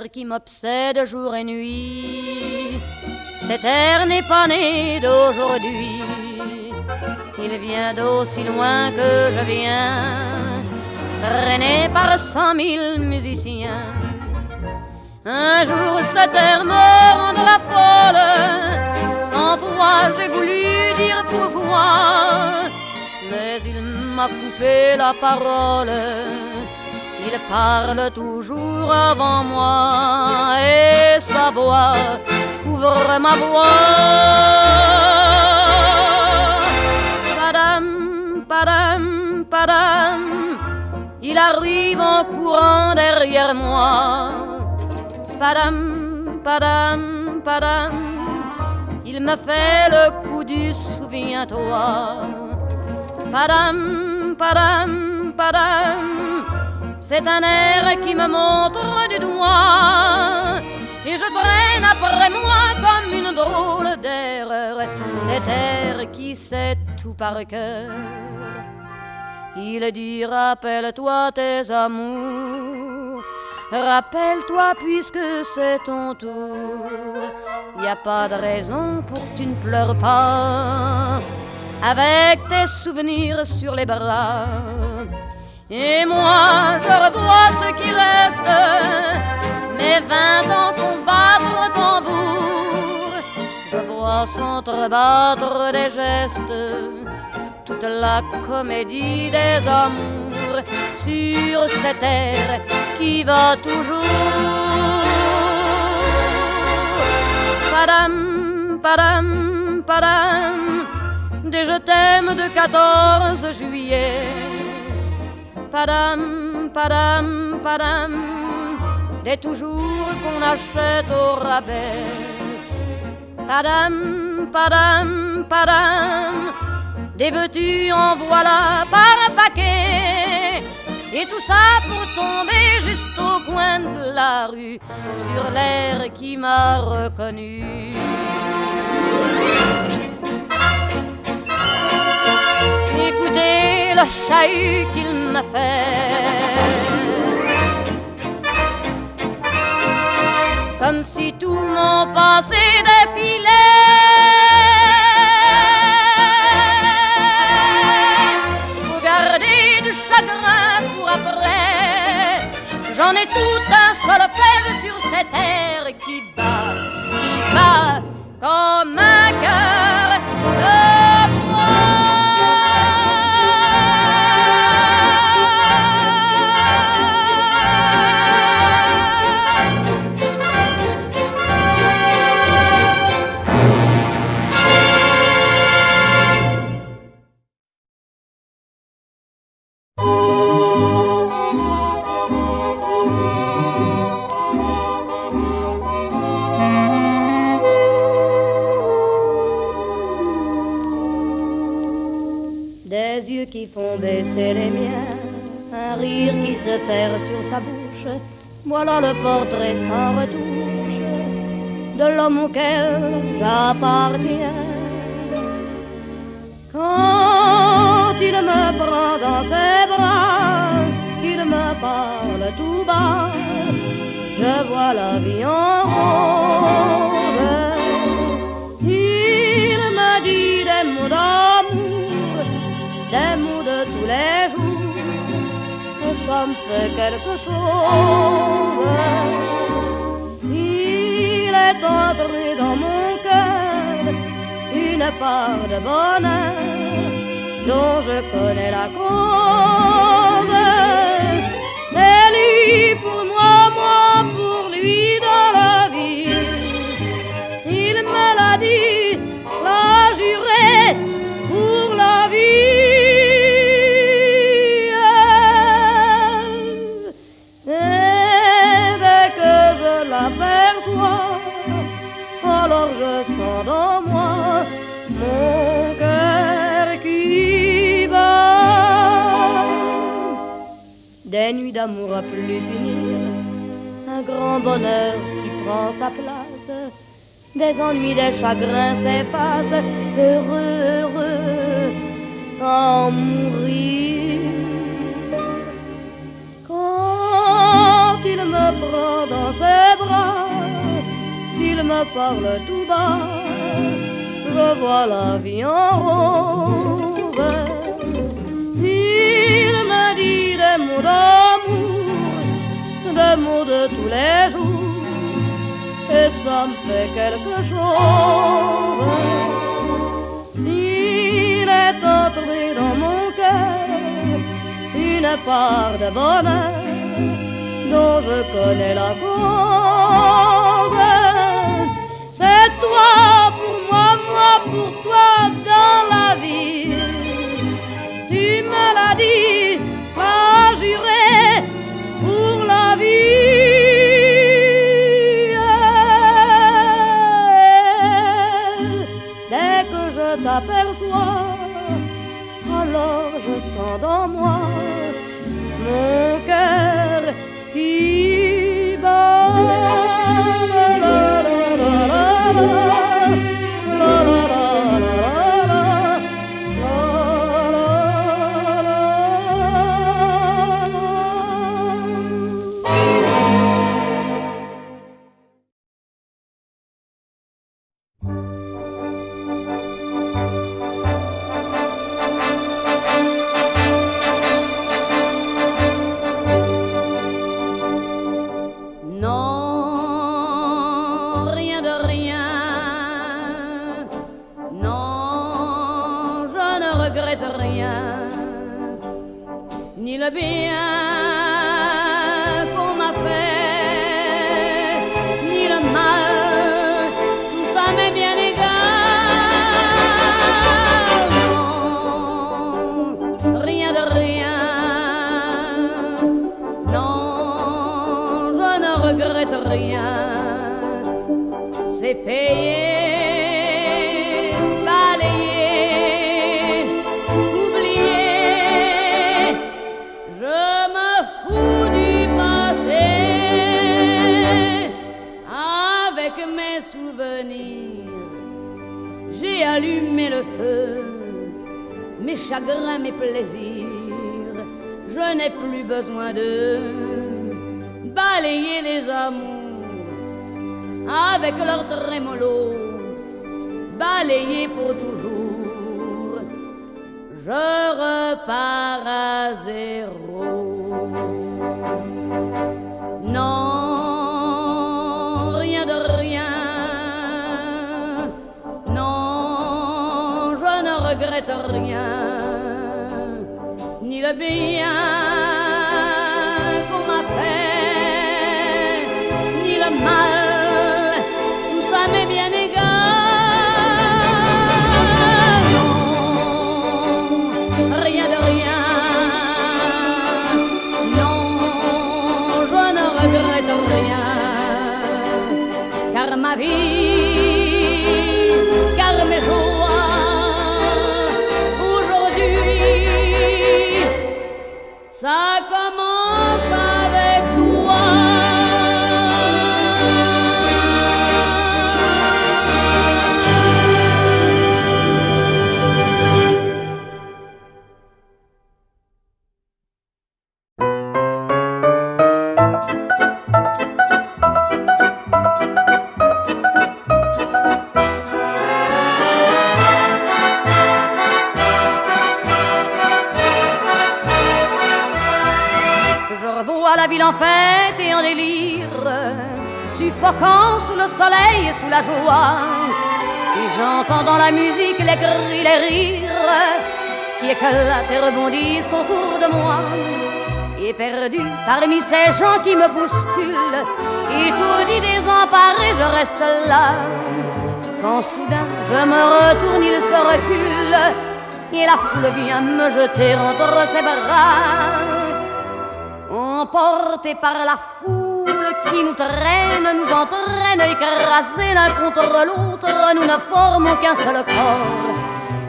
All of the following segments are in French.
air qui m'obsède jour et nuit. Cet air n'est pas né d'aujourd'hui, il vient d'aussi loin que je viens, traîné par 100 000 musiciens. Un jour cet air me rendra folle, 100 fois j'ai voulu dire pourquoi, mais il m'a coupé la parole. Il parle toujours avant moi et sa voix couvre ma voix. Padam, padam, padam, il arrive en courant derrière moi. Padam, padam, padam, il me fait le coup du souviens-toi. Padam, padam, padam, c'est un air qui me montre du doigt et je traîne après moi comme une drôle d'erreur cet air qui sait tout par cœur. Il dit rappelle-toi tes amours, rappelle-toi puisque c'est ton tour. Y a pas de raison pour que tu ne pleures pas avec tes souvenirs sur les bras. Et moi je revois ce qui reste, mes 20 ans font battre tambour. Je vois s'entrebattre des gestes, toute la comédie des amours sur cet air qui va toujours. Padam, padam, padam, des je t'aime de 14 juillet. Padam, padam, padam, des toujours qu'on achète au rabais. Padam, padam, padam, des veux-tu en voilà par un paquet. Et tout ça pour tomber juste au coin de la rue sur l'air qui m'a reconnu. Écoutez le chahut qu'il m'a fait, comme si tout mon passé défilait. Faut garder du chagrin pour après, j'en ai tout un solfège sur cet air qui bat comme un cœur de bois. Qui font baisser les miens, un rire qui se perd sur sa bouche, voilà le portrait sans retouche de l'homme auquel j'appartiens. Quand il me prend dans ses bras, qu'il me parle tout bas, je vois la vie en rose. Il me dit des mots d'amour, des mots de tous les jours, et ça me fait quelque chose. Il est entré dans mon cœur une part de bonheur dont je connais la cause. C'est lui pour moi, moi pour lui dans la vie. Il me l'a dit, l'a juré pour la vie. Alors je sens dans moi mon cœur qui bat. Des nuits d'amour à plus finir, un grand bonheur qui prend sa place, des ennuis, des chagrins s'effacent, heureux, heureux, à en mourir. Quand il me prend dans ses bras, me parle tout bas, je vois la vie en rose. Il me dit des mots d'amour, des mots de tous les jours, et ça me fait quelque chose. Il est entré dans mon cœur une part de bonheur dont je connais la cause. C'est toi pour moi, moi pour toi dans la vie. Tu me l'as dit, pas juré pour la vie. Dès que je t'aperçois, alors je sens dans moi mon cœur qui bat. Ni le bien qu'on m'a fait, ni le mal, tout ça m'est bien égal. Non, rien de rien, non, je ne regrette rien. C'est payé. J'ai allumé le feu, mes chagrins, mes plaisirs. Je n'ai plus besoin de balayer les amours avec leur trémolo, balayer pour toujours. Je repars à zéro. Non, rien de rien. Je ne regrette rien, ni le bien qu'on m'a fait, ni le mal, tout ça m'est bien égal. Non, rien de rien, non, je ne regrette rien, car ma vie, car mes jours, ça commence avec toi. À la ville en fête et en délire, suffocant sous le soleil et sous la joie. Et j'entends dans la musique les cris, les rires qui éclatent et rebondissent autour de moi. Et perdu parmi ces gens qui me bousculent, étourdi, désemparé, je reste là. Quand soudain je me retourne, il se recule et la foule vient me jeter entre ses bras. Emportés par la foule qui nous traîne, nous entraîne, écrasés l'un contre l'autre, nous ne formons qu'un seul corps.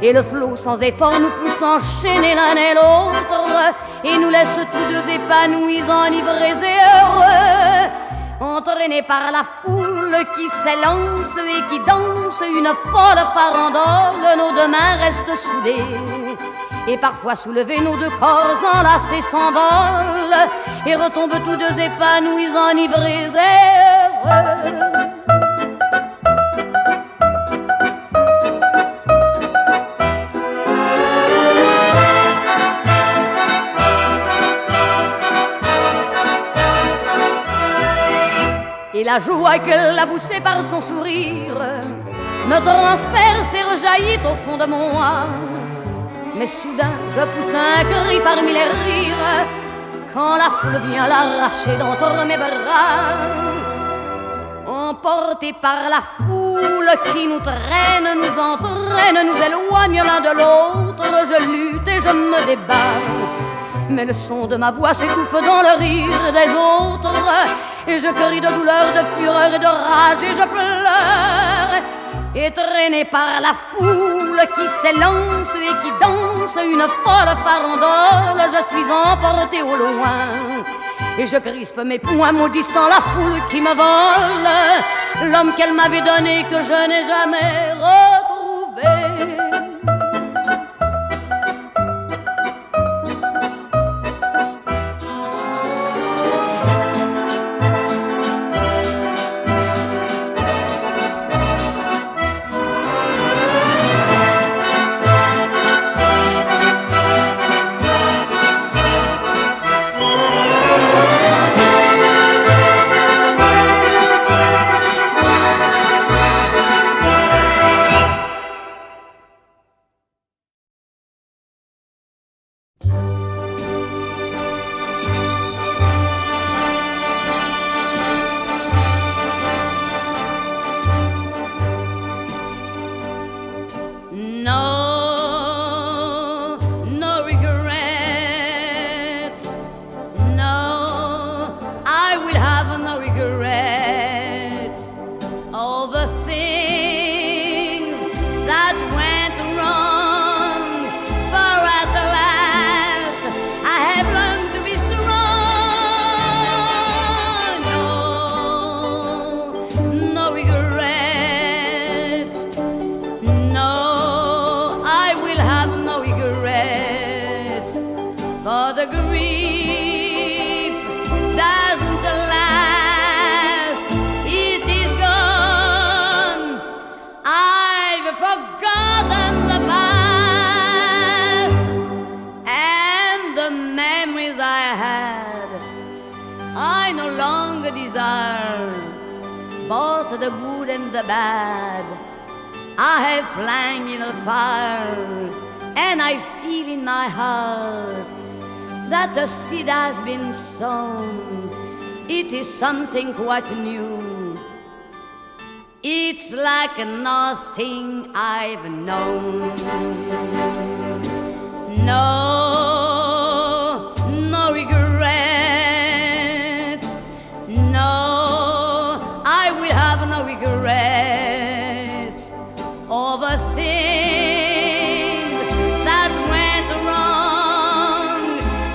Et le flot sans effort nous pousse enchaîner l'un et l'autre, et nous laisse tous deux épanouis, enivrés et heureux. Entraînés par la foule qui s'élance et qui danse une folle farandole, nos deux mains restent soudées. Et parfois soulevés, nos deux corps enlacés s'envolent et retombent tous deux épanouis, enivrés et heureux. et la joie qu'elle a poussée par son sourire me transperce et rejaillit au fond de moi. Mais soudain, je pousse un cri parmi les rires quand la foule vient l'arracher d'entre mes bras. Emportés par la foule qui nous traîne, nous entraîne, nous éloigne l'un de l'autre, je lutte et je me débat. Mais le son de ma voix s'étouffe dans le rire des autres, et je crie de douleur, de fureur et de rage, et je pleure. Et traîné par la foule qui s'élance et qui danse une folle farandole, je suis emporté au loin. Et je crispe mes poings maudissant la foule qui me vole l'homme qu'elle m'avait donné que je n'ai jamais retrouvé. Both the good and the bad I have flung in the fire, and I feel in my heart that the seed has been sown. It is something quite new. It's like nothing I've known. No, no regrets. No, I will have no regrets over things that went wrong.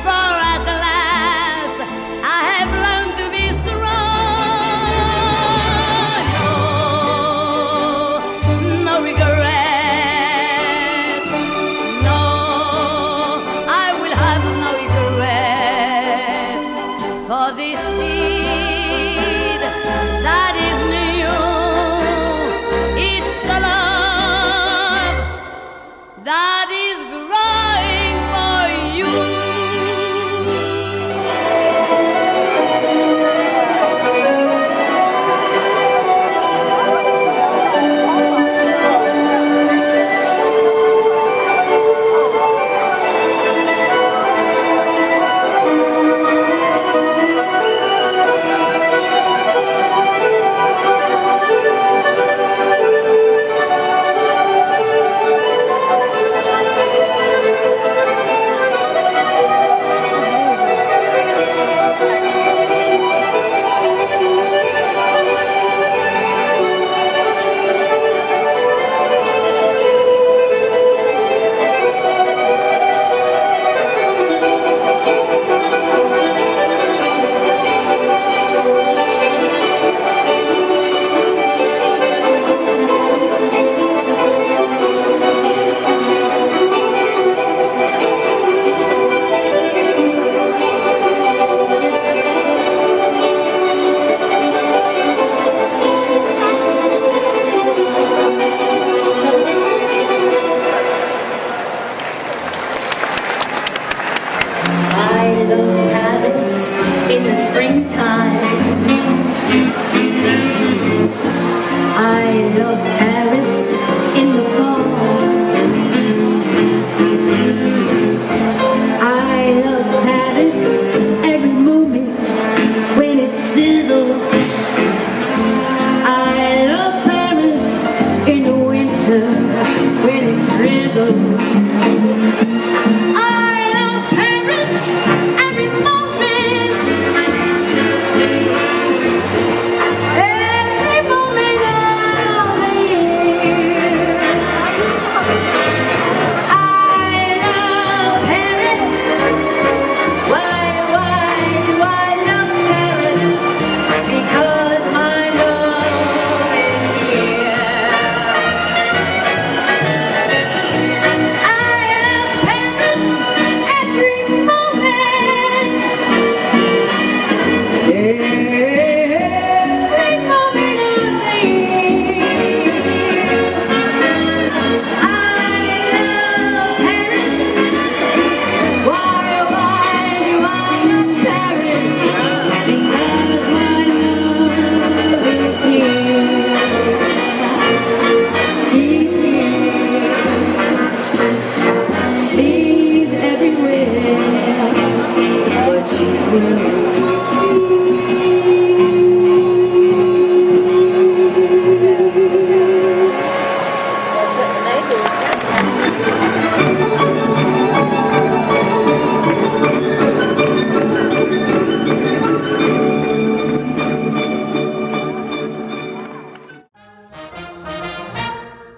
For at last I have learned to be strong. No, no regrets. No,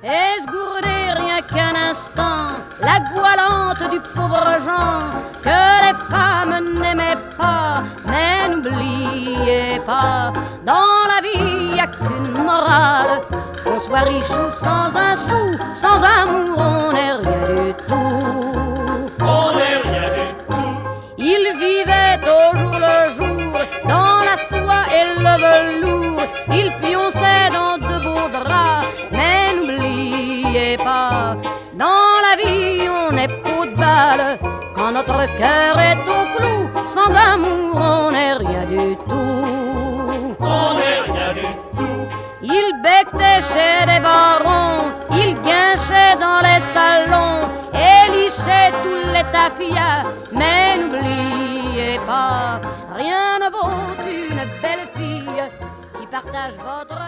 Esgourdez rien qu'un instant la goualante du pauvre Jean que les femmes n'aimaient pas. Mais n'oubliez pas, dans la vie y a qu'une morale, qu'on soit riche ou sans un sou, sans amour on n'est rien du tout. On n'est rien du tout. Il vivait au jour le jour dans la soie et le velours. Il pionçait dans de beaux draps, mais n'oubliez pas, dans la vie on est peau de balle. Quand notre cœur est au clou, sans amour on n'est rien du tout. On n'est rien du tout. Il becquetait chez des barons, il guinchait dans les salons et lichait tous les taffias. Mais n'oubliez pas, rien ne vaut une belle fille qui partage votre